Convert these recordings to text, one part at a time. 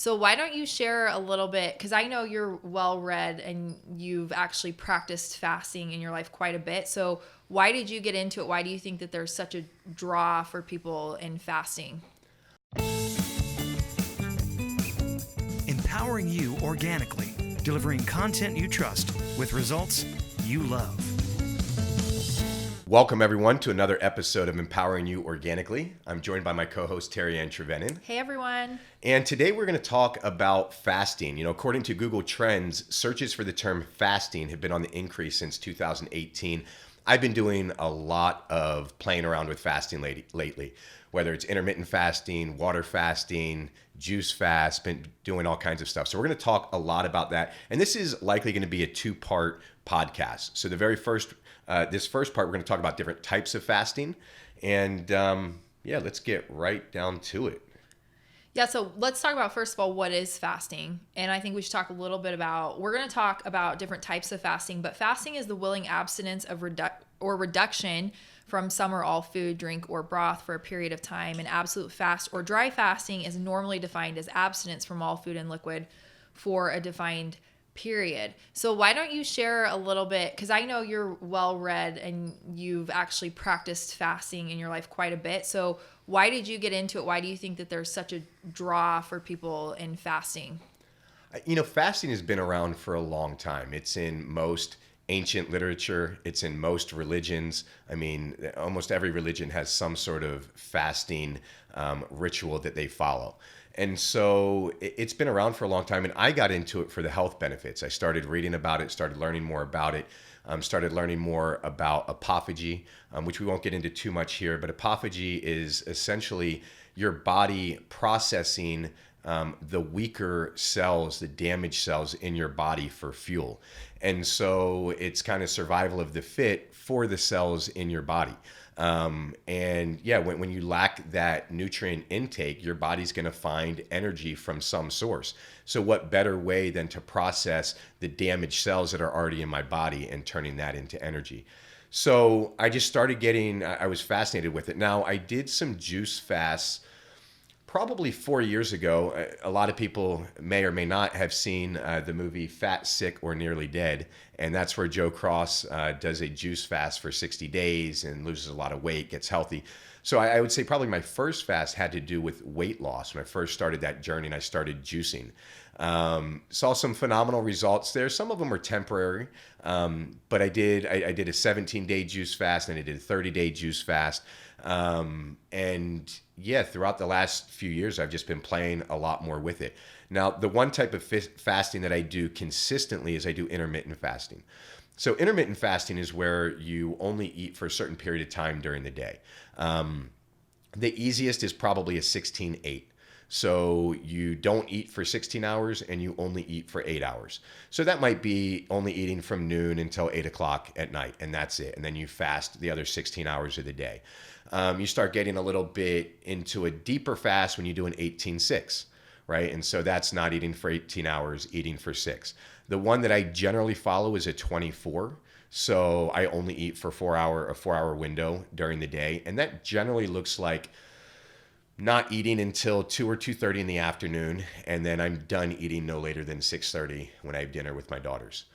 So why don't you share a little bit, because I know you're well read and you've actually practiced fasting in your life quite a bit. So why did you get into it? Why do you think that there's such a draw for people in fasting? Empowering you organically, delivering content you trust with results you love. Welcome, everyone, to another episode of Empowering You Organically. I'm joined by my co-host, Terry Ann Trevenin. Hey, everyone. And today we're going to talk about fasting. You know, according to Google Trends, searches for the term fasting have been on the increase since 2018. I've been doing a lot of playing around with fasting lately, whether it's intermittent fasting, water fasting, juice fast, been doing all kinds of stuff. So we're going to talk a lot about that. And this is likely going to be a two-part podcast. So this first part, we're going to talk about different types of fasting. And let's get right down to it. Yeah, so let's talk about, first of all, what is fasting? And I think we should talk a little bit we're going to talk about different types of fasting, but fasting is the willing abstinence of reduction from some or all food, drink, or broth for a period of time. And absolute fast or dry fasting is normally defined as abstinence from all food and liquid for a defined period. So why don't you share a little bit, because I know you're well read and you've actually practiced fasting in your life quite a bit. So why did you get into it? Why do you think that there's such a draw for people in fasting? You know, fasting has been around for a long time. It's in most ancient literature. It's in most religions. I mean, almost every religion has some sort of fasting ritual that they follow. And so it's been around for a long time, and I got into it for the health benefits. I started reading about it, started learning more about it, started learning more about autophagy, which we won't get into too much here, but autophagy is essentially your body processing the weaker cells, the damaged cells in your body for fuel. And so it's kind of survival of the fit for the cells in your body. When you lack that nutrient intake, your body's going to find energy from some source. So what better way than to process the damaged cells that are already in my body and turning that into energy? So I just started I was fascinated with it. Now, I did some juice fasts probably 4 years ago. A lot of people may or may not have seen the movie Fat, Sick, or Nearly Dead. And that's where Joe Cross does a juice fast for 60 days and loses a lot of weight, gets healthy. So I would say probably my first fast had to do with weight loss when I first started that journey and I started juicing. Saw some phenomenal results there. Some of them were temporary, but I did a 17-day juice fast and I did a 30-day juice fast. Throughout the last few years, I've just been playing a lot more with it. Now, the one type of fasting that I do consistently is I do intermittent fasting. So intermittent fasting is where you only eat for a certain period of time during the day. The easiest is probably a 16-8. So you don't eat for 16 hours and you only eat for 8 hours. So that might be only eating from noon until 8 o'clock at night, and that's it. And then you fast the other 16 hours of the day. You start getting a little bit into a deeper fast when you do an 18-6, right? And so that's not eating for 18 hours, eating for 6. The one that I generally follow is a 24. So I only eat for a 4-hour window during the day. And that generally looks like not eating until 2 or 2:30 in the afternoon, and then I'm done eating no later than 6:30 when I have dinner with my daughters.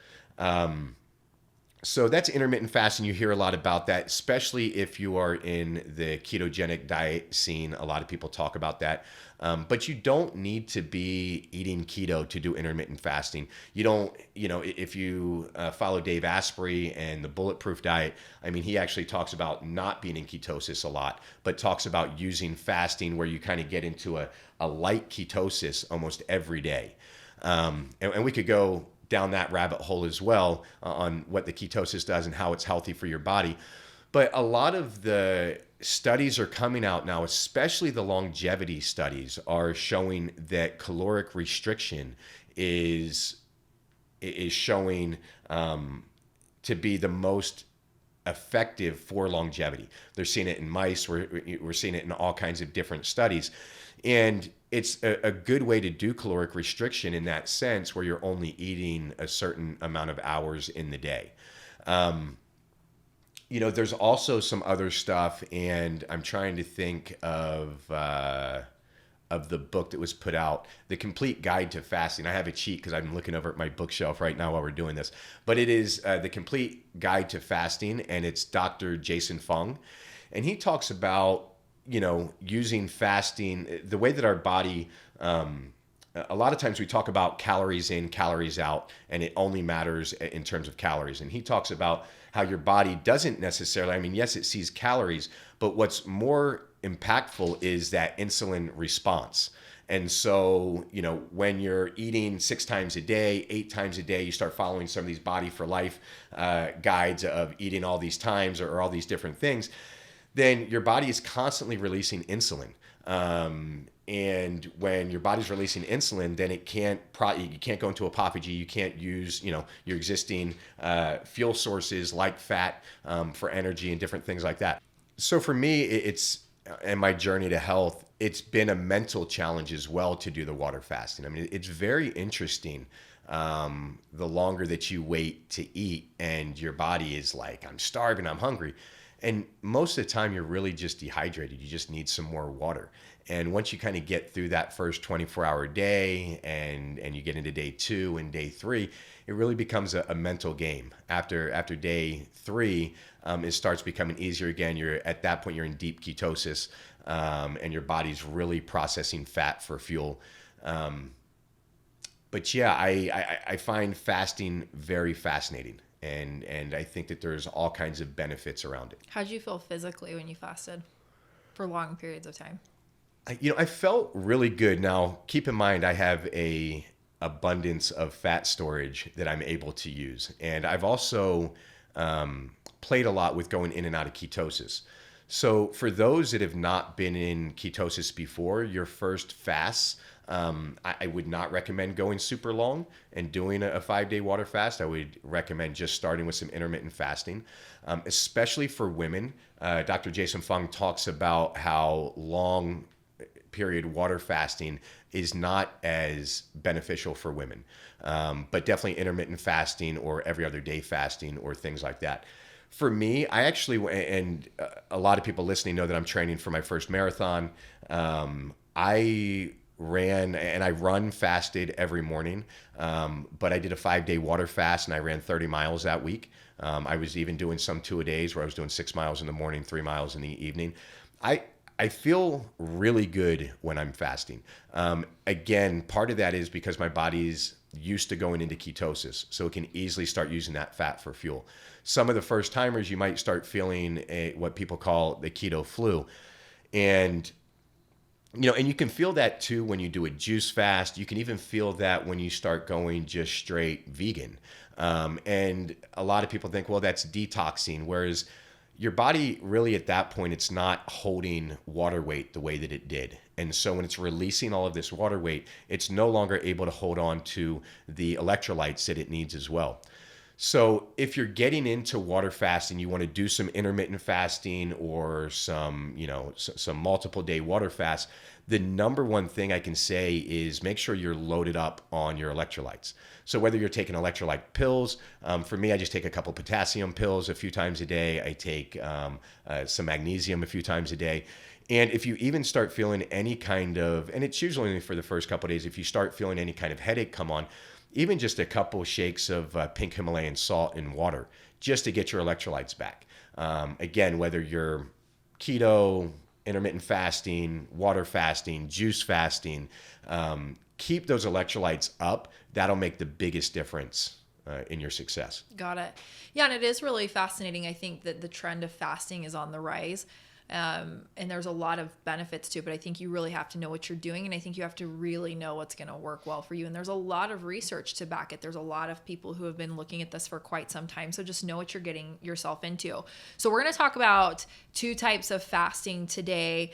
So that's intermittent fasting. You hear a lot about that, especially if you are in the ketogenic diet scene. A lot of people talk about that. But you don't need to be eating keto to do intermittent fasting. You don't, if you follow Dave Asprey and the Bulletproof Diet, I mean, he actually talks about not being in ketosis a lot, but talks about using fasting where you kind of get into a light ketosis almost every day. And we could go down that rabbit hole as well on what the ketosis does and how it's healthy for your body. But a lot of the studies are coming out now, especially the longevity studies, are showing that caloric restriction is showing to be the most effective for longevity. They're seeing it in mice. We're seeing it in all kinds of different studies. And it's a good way to do caloric restriction in that sense, where you're only eating a certain amount of hours in the day. There's also some other stuff, and I'm trying to think of of the book that was put out, The Complete Guide to Fasting. I have a cheat because I'm looking over at my bookshelf right now while we're doing this. But it is The Complete Guide to Fasting, and it's Dr. Jason Fung. And he talks about, using fasting, the way that our body, a lot of times we talk about calories in, calories out, and it only matters in terms of calories. And he talks about how your body doesn't necessarily, yes, it sees calories, but what's more impactful is that insulin response. And so, when you're eating 6 times a day, 8 times a day, you start following some of these Body for Life guides of eating all these times or all these different things, then your body is constantly releasing insulin. And when your body's releasing insulin, then you can't go into autophagy. You can't use, your existing fuel sources like fat for energy and different things like that. So for me, it's in my journey to health, it's been a mental challenge as well to do the water fasting. It's very interesting. The longer that you wait to eat and your body is like, I'm starving, I'm hungry. And most of the time you're really just dehydrated. You just need some more water. And once you kind of get through that first 24-hour day and you get into day 2 and day 3, it really becomes a mental game. After day 3, it starts becoming easier again. At that point, you're in deep ketosis, and your body's really processing fat for fuel. But yeah, I find fasting very fascinating. And I think that there's all kinds of benefits around it. How'd you feel physically when you fasted for long periods of time? I felt really good. Now, keep in mind, I have a abundance of fat storage that I'm able to use. And I've also played a lot with going in and out of ketosis. So for those that have not been in ketosis before, your first fasts, I would not recommend going super long and doing a 5-day water fast. I would recommend just starting with some intermittent fasting, especially for women. Dr. Jason Fung talks about how long period water fasting is not as beneficial for women, but definitely intermittent fasting or every other day fasting or things like that. For me, I actually, and a lot of people listening know that I'm training for my first marathon. I run fasted every morning, but I did a 5-day water fast and I ran 30 miles that week. I was even doing some 2-a-days where I was doing 6 miles in the morning, 3 miles in the evening. I feel really good when I'm fasting. Again, part of that is because my body's used to going into ketosis, so it can easily start using that fat for fuel. Some of the first timers, you might start feeling what people call the keto flu. And you can feel that too when you do a juice fast. You can even feel that when you start going just straight vegan. And a lot of people think, well, that's detoxing, whereas your body really at that point, it's not holding water weight the way that it did. And so when it's releasing all of this water weight, it's no longer able to hold on to the electrolytes that it needs as well. So if you're getting into water fasting, you want to do some intermittent fasting or some multiple day water fast, the number one thing I can say is make sure you're loaded up on your electrolytes. So whether you're taking electrolyte pills, for me, I just take a couple potassium pills a few times a day. I take some magnesium a few times a day. And if you even start feeling any kind of, and it's usually only for the first couple of days, if you start feeling any kind of headache come on, even just a couple shakes of pink Himalayan salt in water just to get your electrolytes back. Again, whether you're keto, intermittent fasting, water fasting, juice fasting, keep those electrolytes up. That'll make the biggest difference in your success. Got it. Yeah, and it is really fascinating. I think that the trend of fasting is on the rise. And there's a lot of benefits to it, but I think you really have to know what you're doing. And I think you have to really know what's going to work well for you. And there's a lot of research to back it. There's a lot of people who have been looking at this for quite some time. So just know what you're getting yourself into. So we're going to talk about 2 types of fasting today.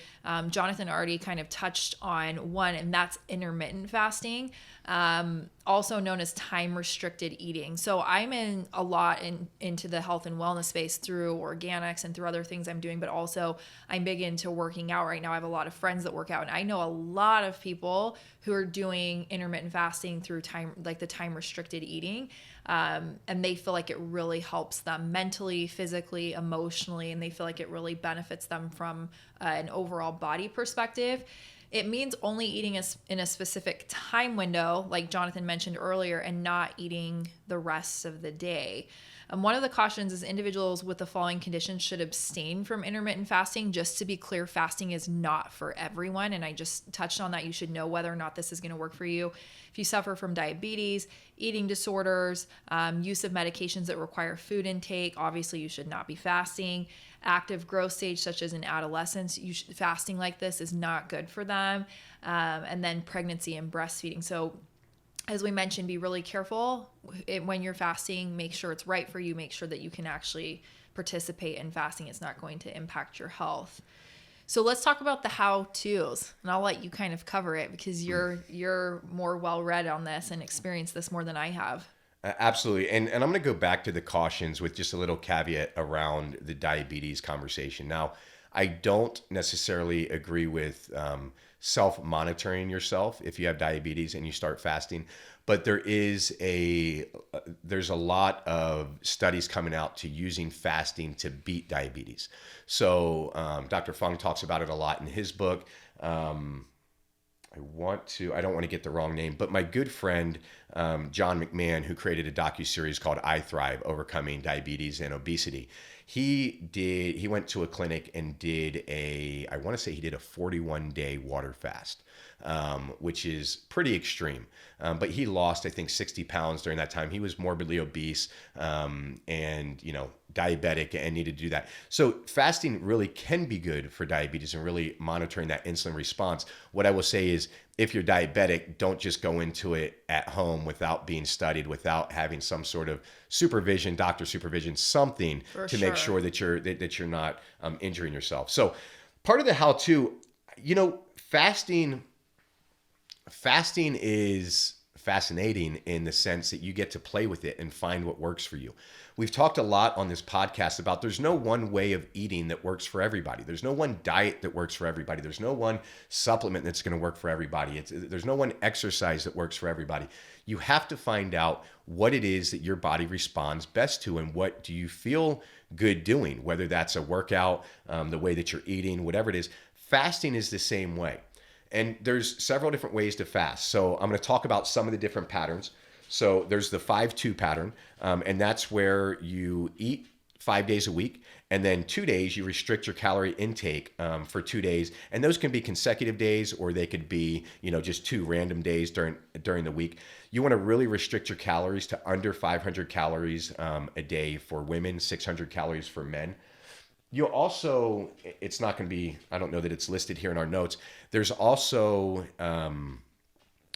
Jonathan already kind of touched on one, and that's intermittent fasting. Also known as time-restricted eating. So I'm into the health and wellness space through Organixx and through other things I'm doing, but also I'm big into working out right now. I have a lot of friends that work out, and I know a lot of people who are doing intermittent fasting through the time-restricted eating. And they feel like it really helps them mentally, physically, emotionally, and they feel like it really benefits them from an overall body perspective. It means only eating in a specific time window, like Jonathan mentioned earlier, and not eating the rest of the day. One of the cautions is individuals with the following conditions should abstain from intermittent fasting. Just to be clear, fasting is not for everyone. And I just touched on that. You should know whether or not this is going to work for you. If you suffer from diabetes, eating disorders, use of medications that require food intake, obviously you should not be fasting. Active growth stage, such as in adolescence, fasting like this is not good for them. And then pregnancy and breastfeeding. So as we mentioned, be really careful when you're fasting. Make sure it's right for you. Make sure that you can actually participate in fasting. It's not going to impact your health. So let's talk about the how-tos, and I'll let you kind of cover it because you're more well-read on this and experienced this more than I have. Absolutely. And I'm going to go back to the cautions with just a little caveat around the diabetes conversation. Now, I don't necessarily agree with self-monitoring yourself if you have diabetes and you start fasting, but there's a lot of studies coming out to using fasting to beat diabetes. So Dr. Fung talks about it a lot in his book. I don't want to get the wrong name, but my good friend, John McMahon, who created a docuseries called I Thrive, Overcoming Diabetes and Obesity. He went to a clinic and did I want to say he did a 41-day water fast, which is pretty extreme. But he lost, I think, 60 pounds during that time. He was morbidly obese, and, diabetic and needed to do that. So fasting really can be good for diabetes and really monitoring that insulin response. What I will say is, if you're diabetic, don't just go into it at home without being studied, without having some sort of supervision, doctor supervision, something to make sure that you're not injuring yourself. So part of the how-to, fasting is fascinating in the sense that you get to play with it and find what works for you. We've talked a lot on this podcast about there's no one way of eating that works for everybody. There's no one diet that works for everybody. There's no one supplement that's going to work for everybody. There's no one exercise that works for everybody. You have to find out what it is that your body responds best to and what do you feel good doing, whether that's a workout, the way that you're eating, whatever it is. Fasting is the same way. And there's several different ways to fast. So I'm going to talk about some of the different patterns. So there's the 5-2 pattern, and that's where you eat 5 days a week, and then 2 days you restrict your calorie intake for 2 days. And those can be consecutive days, or they could be, just 2 random days during the week. You want to really restrict your calories to under 500 calories a day for women, 600 calories for men. You'll also, it's not going to be, I don't know that it's listed here in our notes. There's also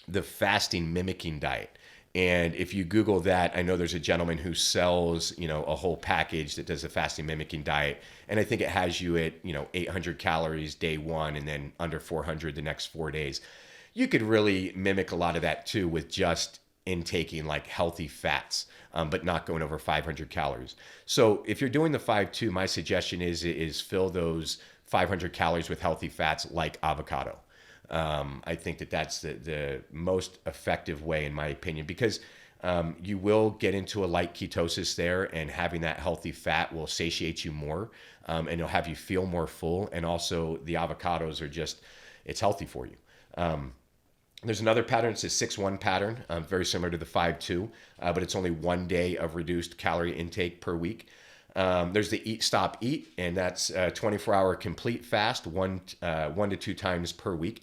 the fasting mimicking diet. And if you Google that, I know there's a gentleman who sells, a whole package that does a fasting mimicking diet. And I think it has you at, 800 calories day one and then under 400 the next 4 days. You could really mimic a lot of that too with just intaking like healthy fats, but not going over 500 calories. So if you're doing the 5-2, my suggestion is fill those 500 calories with healthy fats like avocado. I think that's the most effective way, in my opinion, because you will get into a light ketosis there, and having that healthy fat will satiate you more, and it'll have you feel more full. And also the avocados it's healthy for you. There's another pattern. It's a 6-1 pattern, very similar to the 5-2, but it's only 1 day of reduced calorie intake per week. There's the Eat, Stop, Eat, and that's a 24-hour complete fast, one to 2 times per week.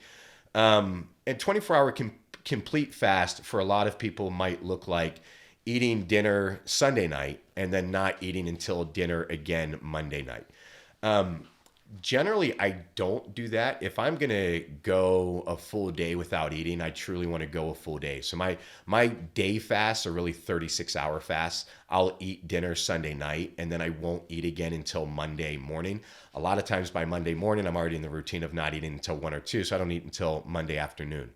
And 24-hour complete fast for a lot of people might look like eating dinner Sunday night and then not eating until dinner again Monday night. Generally, I don't do that. If I'm going to go a full day without eating, I truly want to go a full day. So my day fasts are really 36-hour fasts. I'll eat dinner Sunday night, and then I won't eat again until Monday morning. A lot of times by Monday morning, I'm already in the routine of not eating until 1 or 2, so I don't eat until Monday afternoon.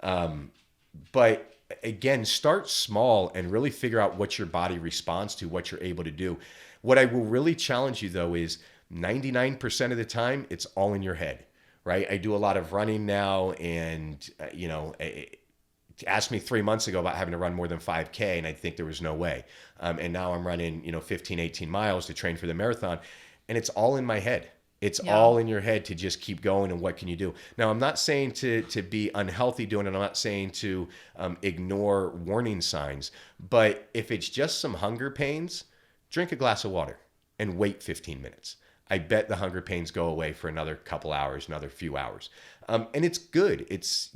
But again, start small and really figure out what your body responds to, what you're able to do. What I will really challenge you, though, is 99% of the time, it's all in your head, right? I do a lot of running now, and, asked me 3 months ago about having to run more than 5K, and I think there was no way. And now I'm running, 15, 18 miles to train for the marathon, and it's all in my head. It's all in your head to just keep going, and what can you do? Now, I'm not saying to be unhealthy doing it. I'm not saying to ignore warning signs. But if it's just some hunger pains, drink a glass of water and wait 15 minutes. I bet the hunger pains go away for another couple hours, another few hours. And it's good. It's,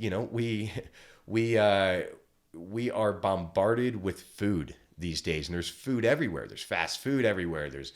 we are bombarded with food these days, and there's food everywhere. There's fast food everywhere. There's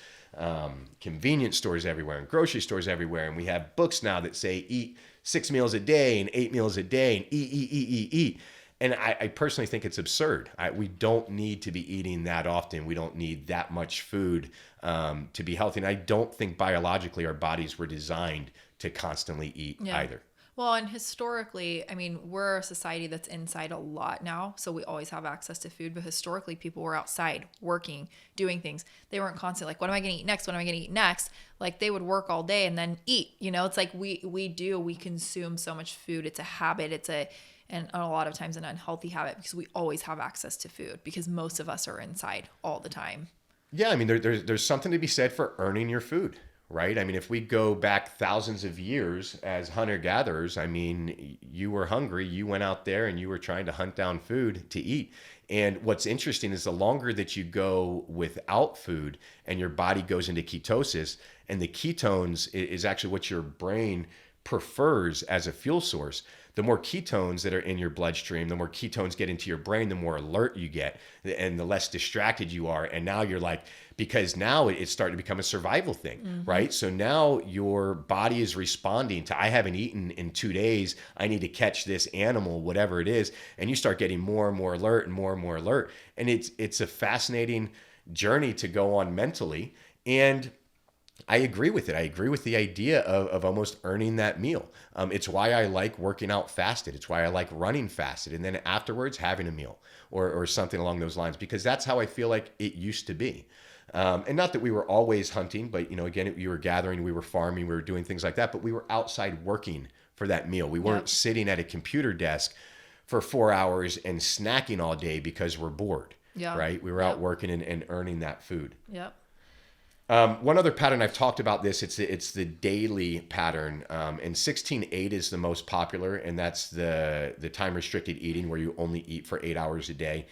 convenience stores everywhere and grocery stores everywhere. And we have books now that say eat 6 meals a day and 8 meals a day and eat. And I personally think it's absurd. We don't need to be eating that often. We don't need that much food to be healthy. And I don't think biologically our bodies were designed to constantly eat either. Well, and historically, I mean, we're a society that's inside a lot now, so we always have access to food. But historically, people were outside working, doing things. They weren't constantly like, what am I going to eat next? What am I going to eat next? Like, they would work all day and then eat. It's like we consume so much food. It's a habit. And a lot of times an unhealthy habit, because we always have access to food because most of us are inside all the time. Yeah, I mean, there's something to be said for earning your food. Right? I mean, if we go back thousands of years as hunter-gatherers, I mean, you were hungry, you went out there and you were trying to hunt down food to eat. And what's interesting is the longer that you go without food and your body goes into ketosis, and the ketones is actually what your brain prefers as a fuel source, the more ketones that are in your bloodstream, the more ketones get into your brain, the more alert you get and the less distracted you are. And now you're like, because now it's starting to become a survival thing, right? So now your body is responding to, I haven't eaten in 2 days. I need to catch this animal, whatever it is. And you start getting more and more alert and more alert. And it's a fascinating journey to go on mentally. And I agree with it. I agree with the idea of almost earning that meal. It's why I like working out fasted. It's why I like running fasted. And then afterwards having a meal or something along those lines, because that's how I feel like it used to be. And not that we were always hunting, but, again, we were gathering, we were farming, we were doing things like that, but we were outside working for that meal. We weren't sitting at a computer desk for 4 hours and snacking all day because we're bored, right? We were out working and earning that food. Yep. One other pattern, I've talked about this, it's the daily pattern. And 16-8 is the most popular, and that's the time-restricted eating where you only eat for 8 hours a day.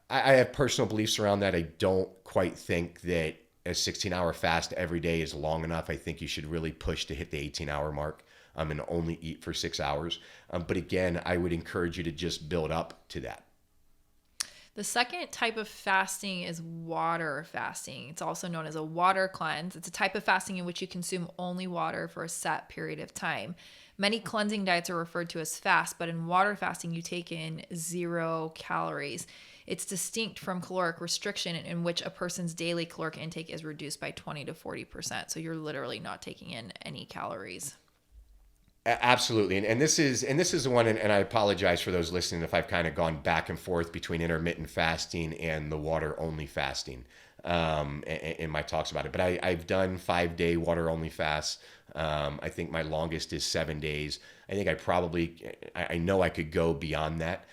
I have personal beliefs around that. I don't quite think that a 16-hour fast every day is long enough. I think you should really push to hit the 18-hour mark and only eat for 6 hours. But again, I would encourage you to just build up to that. The second type of fasting is water fasting. It's also known as a water cleanse. It's a type of fasting in which you consume only water for a set period of time. Many cleansing diets are referred to as fast, but in water fasting, you take in 0 calories. It's distinct from caloric restriction, in which a person's daily caloric intake is reduced by 20 to 40%. So you're literally not taking in any calories. Absolutely. And this is the one, and I apologize for those listening if I've kind of gone back and forth between intermittent fasting and the water-only fasting in my talks about it. But I've done 5-day water-only fasts. I think my longest is 7 days. I think I know I could go beyond that.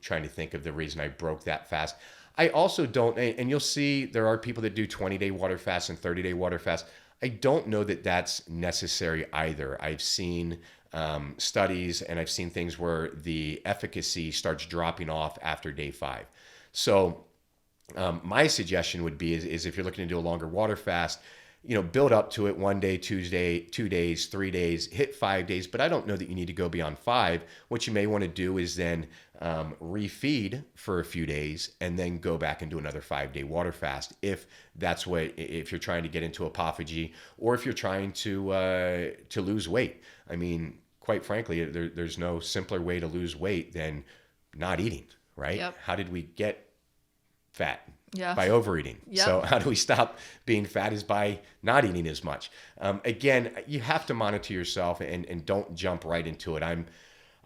Trying to think of the reason I broke that fast. I also don't, and you'll see there are people that do 20-day water fasts and 30-day water fasts. I don't know that that's necessary either. I've seen studies and I've seen things where the efficacy starts dropping off after day 5. So my suggestion would be is if you're looking to do a longer water fast, build up to it 1 day, 2 days, 3 days, hit 5 days. But I don't know that you need to go beyond 5. What you may want to do is then refeed for a few days and then go back and do another 5-day water fast. If you're trying to get into autophagy or if you're trying to lose weight. I mean, quite frankly, there's no simpler way to lose weight than not eating, right? Yep. How did we get fat? Yeah. By overeating. Yep. So how do we stop being fat is by not eating as much. Again, you have to monitor yourself and don't jump right into it.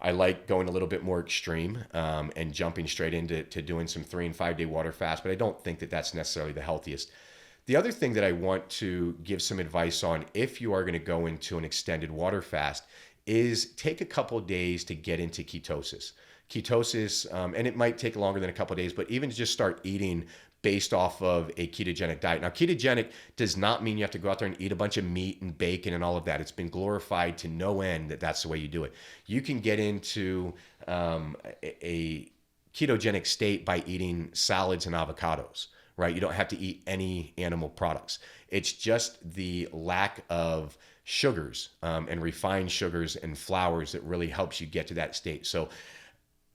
I like going a little bit more extreme and jumping straight into doing some 3 and 5 day water fast, but I don't think that that's necessarily the healthiest. The other thing that I want to give some advice on if you are going to go into an extended water fast is take a couple days to get into ketosis. ketosis, and it might take longer than a couple of days, but even to just start eating based off of a ketogenic diet. Now, ketogenic does not mean you have to go out there and eat a bunch of meat and bacon and all of that. It's been glorified to no end that that's the way you do it. You can get into a ketogenic state by eating salads and avocados, right? You don't have to eat any animal products. It's just the lack of sugars and refined sugars and flours that really helps you get to that state. So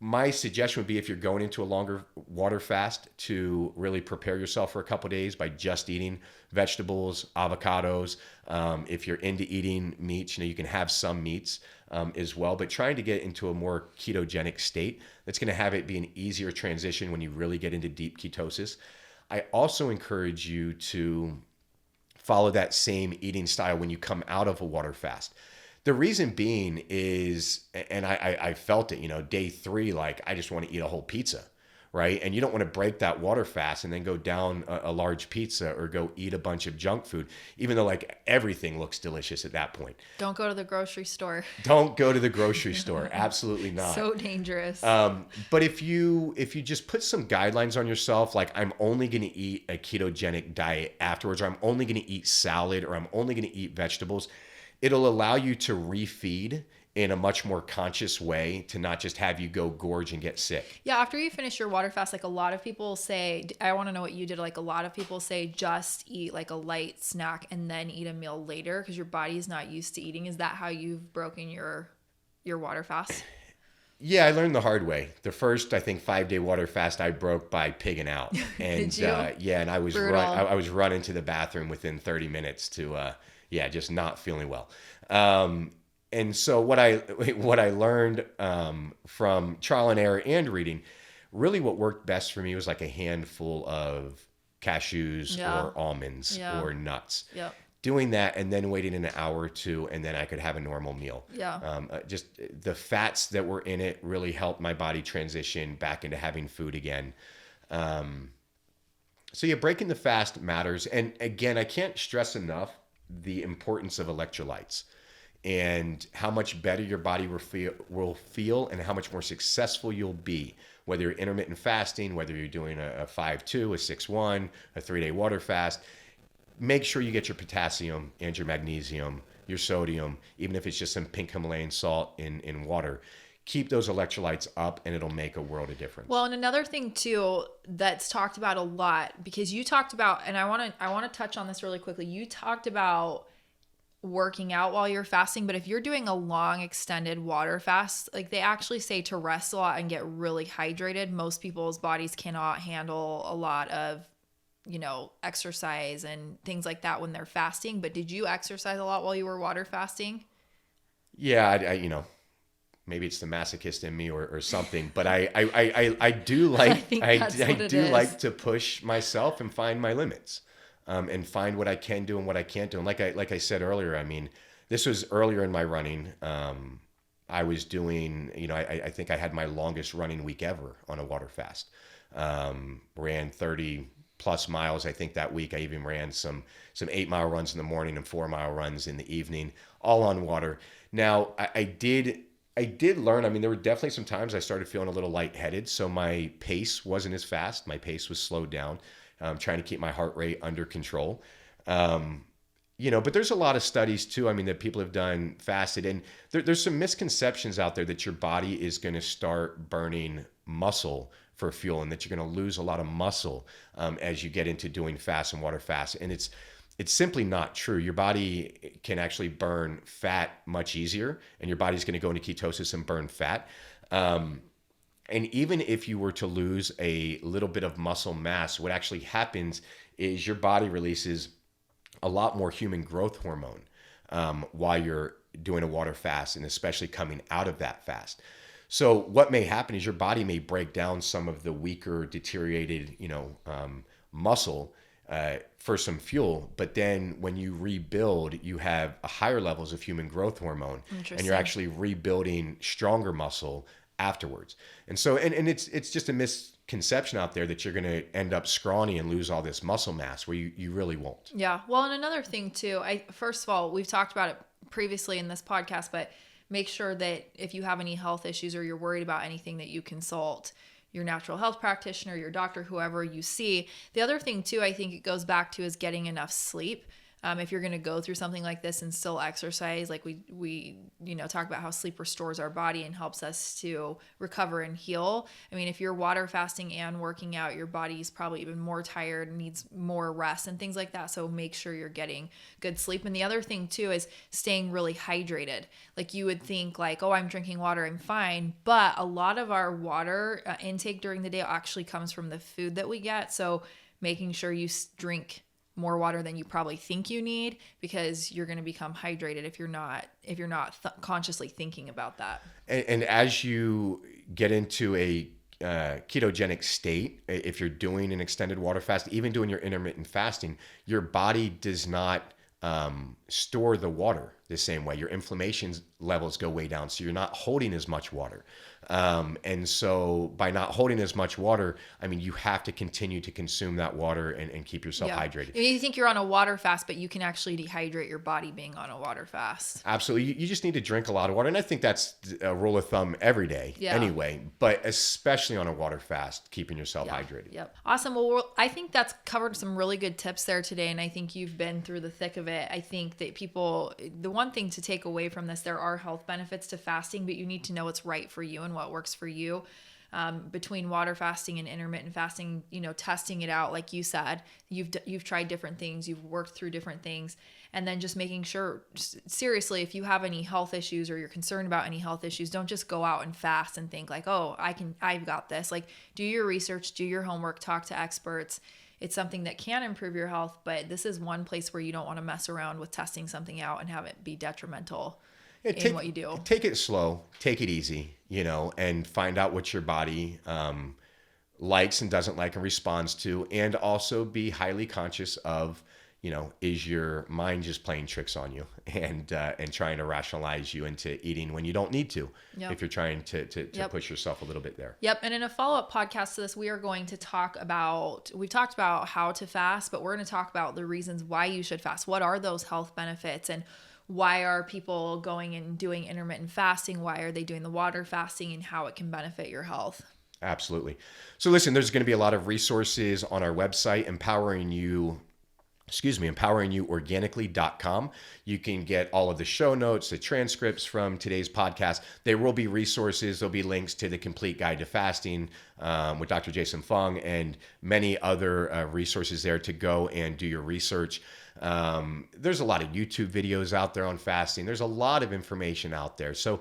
my suggestion would be, if you're going into a longer water fast, to really prepare yourself for a couple of days by just eating vegetables, avocados. If you're into eating meats, you can have some meats as well, but trying to get into a more ketogenic state that's going to have it be an easier transition when you really get into deep ketosis. I also encourage you to follow that same eating style when you come out of a water fast. The reason being is, and I felt it, day 3, like I just want to eat a whole pizza, right? And you don't want to break that water fast and then go down a large pizza or go eat a bunch of junk food, even though like everything looks delicious at that point. Don't go to the grocery store. Don't go to the grocery store. Absolutely not. So dangerous. But if you just put some guidelines on yourself, like I'm only going to eat a ketogenic diet afterwards, or I'm only going to eat salad, or I'm only going to eat vegetables, it'll allow you to refeed in a much more conscious way, to not just have you go gorge and get sick. Yeah, after you finish your water fast, like a lot of people say, I want to know what you did. Like a lot of people say, just eat like a light snack and then eat a meal later because your body's not used to eating. Is that how you've broken your water fast? Yeah, I learned the hard way. The first, I think, 5-day water fast I broke by pigging out. And Did you? yeah, and I was Brutal. running to the bathroom within 30 minutes to just not feeling well. And so what I learned from trial and error and reading, really what worked best for me was like a handful of cashews or almonds or nuts. Yeah. Doing that and then waiting an hour or two, and then I could have a normal meal. Yeah. Just the fats that were in it really helped my body transition back into having food again. So yeah, breaking the fast matters. And again, I can't stress enough the importance of electrolytes and how much better your body will feel and how much more successful you'll be, whether you're intermittent fasting, whether you're doing a 5-2, a 6-1, a 3-day water fast. Make sure you get your potassium and your magnesium, your sodium, even if it's just some pink Himalayan salt in water. Keep those electrolytes up and it'll make a world of difference. Well, and another thing too that's talked about a lot, because you talked about, and I want to touch on this really quickly. You talked about working out while you're fasting, but if you're doing a long extended water fast, like they actually say to rest a lot and get really hydrated. Most people's bodies cannot handle a lot of exercise and things like that when they're fasting. But did you exercise a lot while you were water fasting? Yeah, I maybe it's the masochist in me or something, but I do like like to push myself and find my limits, and find what I can do and what I can't do. And like I said earlier, I mean, this was earlier in my running. I was doing, I think I had my longest running week ever on a water fast. Ran 30 plus miles. I think that week I even ran some 8-mile runs in the morning and 4-mile runs in the evening, all on water. Now I did learn, I mean, there were definitely some times I started feeling a little lightheaded. So my pace wasn't as fast. My pace was slowed down, trying to keep my heart rate under control. But there's a lot of studies too. I mean, that people have done fasted, and there's some misconceptions out there that your body is going to start burning muscle for fuel, and that you're going to lose a lot of muscle as you get into doing fast and water fast. And it's simply not true. Your body can actually burn fat much easier, and your body's going to go into ketosis and burn fat. And even if you were to lose a little bit of muscle mass, what actually happens is your body releases a lot more human growth hormone while you're doing a water fast, and especially coming out of that fast. So what may happen is your body may break down some of the weaker, deteriorated, muscle for some fuel, but then when you rebuild, you have higher levels of human growth hormone, and you're actually rebuilding stronger muscle afterwards. And so, and it's just a misconception out there that you're going to end up scrawny and lose all this muscle mass, where you really won't. Yeah. Well, and another thing too, first of all, we've talked about it previously in this podcast, but make sure that if you have any health issues or you're worried about anything, that you consult your natural health practitioner, your doctor, whoever you see. The other thing too, I think it goes back to, is getting enough sleep. If you're going to go through something like this and still exercise, like we talk about how sleep restores our body and helps us to recover and heal. I mean, if you're water fasting and working out, your body's probably even more tired and needs more rest and things like that. So make sure you're getting good sleep. And the other thing too is staying really hydrated. Like, you would think like, oh, I'm drinking water, I'm fine. But a lot of our water intake during the day actually comes from the food that we get. So making sure you drink more water than you probably think you need, because you're going to become hydrated if you're not consciously thinking about that. And as you get into a ketogenic state, if you're doing an extended water fast, even doing your intermittent fasting, your body does not store the water the same way. Your inflammation levels go way down, so you're not holding as much water. And so by not holding as much water, I mean, you have to continue to consume that water and keep yourself hydrated. You think you're on a water fast, but you can actually dehydrate your body being on a water fast. Absolutely. You just need to drink a lot of water. And I think that's a rule of thumb every day anyway, but especially on a water fast, keeping yourself hydrated. Yep. Awesome. Well, I think that's covered some really good tips there today. And I think you've been through the thick of it. I think that the one thing to take away from this, there are health benefits to fasting, but you need to know what's right for you and what works for you. Between water fasting and intermittent fasting, testing it out, like you said, you've tried different things, you've worked through different things, and then just making sure, seriously, if you have any health issues or you're concerned about any health issues, don't just go out and fast and think like, oh, I've got this. Like, do your research, do your homework, talk to experts. It's something that can improve your health, but this is one place where you don't want to mess around with testing something out and have it be detrimental in what you do. Take it slow, take it easy, and find out what your body likes and doesn't like and responds to, and also be highly conscious of, is your mind just playing tricks on you and trying to rationalize you into eating when you don't need to, if you're trying to push yourself a little bit there. Yep. And in a follow-up podcast to this, we are going to talk about, we've talked about how to fast, but we're going to talk about the reasons why you should fast. What are those health benefits, and why are people going and doing intermittent fasting? Why are they doing the water fasting, and how it can benefit your health? Absolutely. So listen, there's going to be a lot of resources on our website, empoweringyorganically.com. You can get all of the show notes, the transcripts from today's podcast. There will be resources. There'll be links to the complete guide to fasting with Dr. Jason Fung, and many other resources there to go and do your research. There's a lot of YouTube videos out there on fasting. There's a lot of information out there. So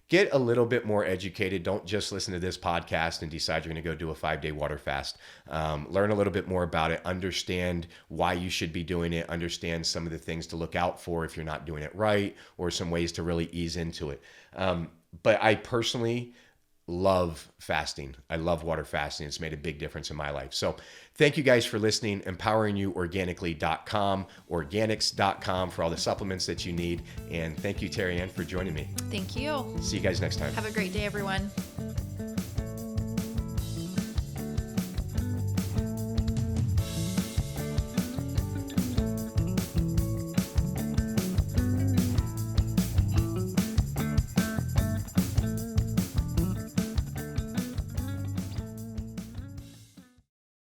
get a little bit more educated. Don't just listen to this podcast and decide you're going to go do a 5-day water fast. Learn a little bit more about it. Understand why you should be doing it. Understand some of the things to look out for if you're not doing it right, or some ways to really ease into it. But I personally love fasting. I love water fasting. It's made a big difference in my life. So thank you guys for listening. EmpoweringYouOrganically.com, Organixx.com for all the supplements that you need. And thank you, Terry Ann, for joining me. Thank you. See you guys next time. Have a great day, everyone.